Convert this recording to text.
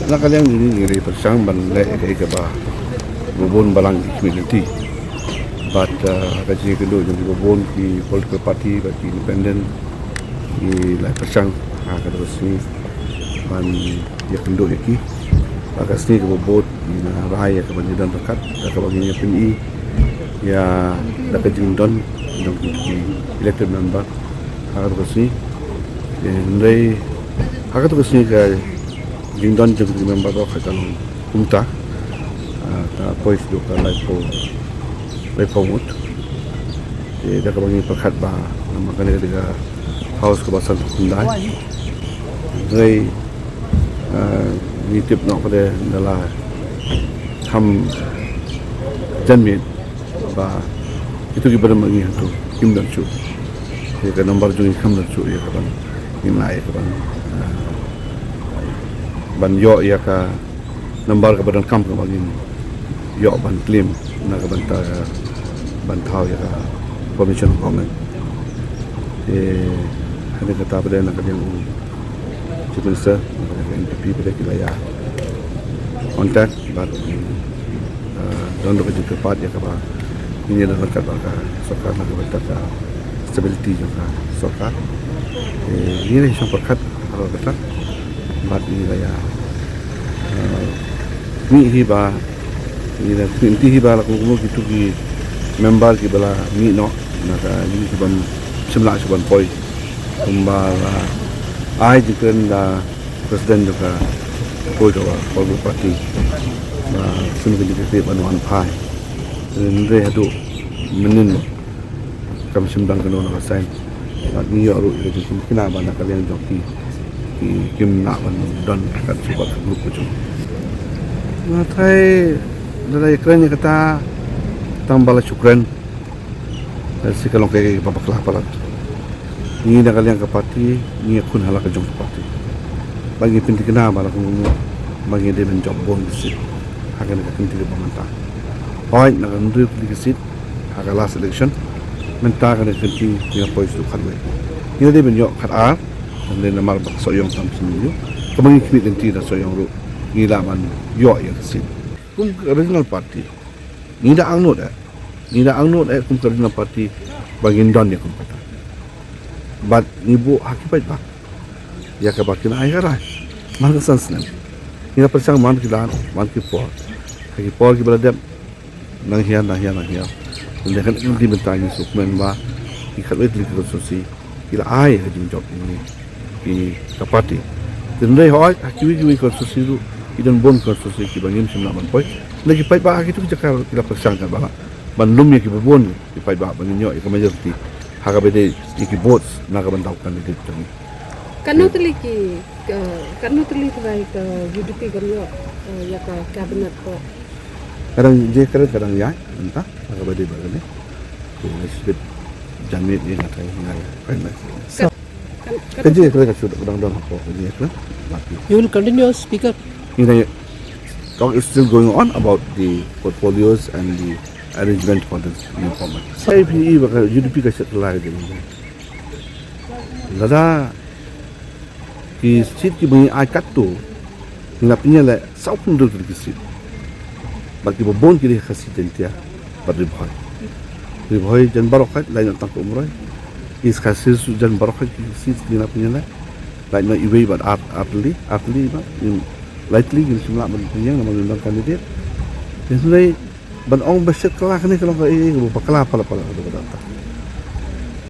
Nakaliang ini ngiri persang Balei ke bah bobon balang community. But kaji kedua jadi bobon di political party bagi independent di lai persang agak resmi ban dia kenduk iki agak sini ke bobot di raya ke banjiran dekat ke baginya PNI ya dekat jingdon yang di elected member agak resmi dan dari agak resmi ke jingdon jadi member akan kumta ta pois do ka lai po mut de da ka bangi pakat ba nama kan dia house ke basal Pynshai dari ni tip nak pada adalah ham janmit ba itu kita mengi tu kim dan chu ya kan nombor jung kam dan chu ya kan ini ya kan ban yo ya ka nombor ke badan kam ke bagi yo ban claim na ka ban thau ya ka permission comment ada kata pada nak yang Chief Minister NPP pada kilaya kontak but don do ke part ya ka ba ini adalah kata sorkar nak kata stability juga sorkar ini yang perkat kalau kata but ini ya ni hiba ini dah inti hiba la kumu gitu ki member ki bala ni no naka ini kuban semla suban poi kumbala ai jikan da President juga poi do political party ba sunu ke dikte banuan pai nre hadu menin kam simbang keno na sign ni yo ru ke kina ba na kalian joki ki kim na ban don kat subat grup ko Matai dari Ukraine kata tambah syukran si kalong kay babaklah palat ni na kalian ke parti ni kun halak jong parti bagi pinti kena bala kung bagi dia menjob bonus akan ka pinti ke pamanta hoy na ndu dikit aga last election menta kan pinti ni pois tu khalwe ni dia benyo khat dan dia namar soyong tam sinu kebangi kini pinti da soyong ru ïalam yo ya kesit kum regional party ni da angnot kum regional party bagin don ya kum kata but ni bu hakipat ba ya ka bakin ai garai man sansnan ni da persang man ki dan man ki por ki beladap nang hian dan kan di bentang ni sukmen ba ki khalwet li ko sosi ki la ai ha jing job ni ki ka party dan dai hoy ki ko sosi ru idan bon ko sosi ki bangim simna man poi lagi pai ba ki tu jakar ki la persang kan bala ban lum ye ki bon ki pai ba bangin yo ka majority haga bede ki votes na ka bandau kan dit tani kanutli vai ke UDP kan yo ya ka cabinet ko kadang ya entah haga bede ba ne ko sebut jamit ni na tai ngai pai na kerja kerja sudah kadang apa ni kan you will continue speaker talk is still going on about the portfolios and the arrangement for the new format. Saya PE bakal UDP kasih kelai je. Lada ki seat ki bunyi akat tu, ngapinya le saupun dulu di seat. Bagi bobon ki dia kasih jentia, beribhai jan barokat lain tentang umroh. Is kasih jan barokat ki seat ki ngapinya le, lain nak iwei bad artli ba. Lightly gini semula yang nama undang kandidat. Jadi ban ong beset kelah ni kalau kau bakal apa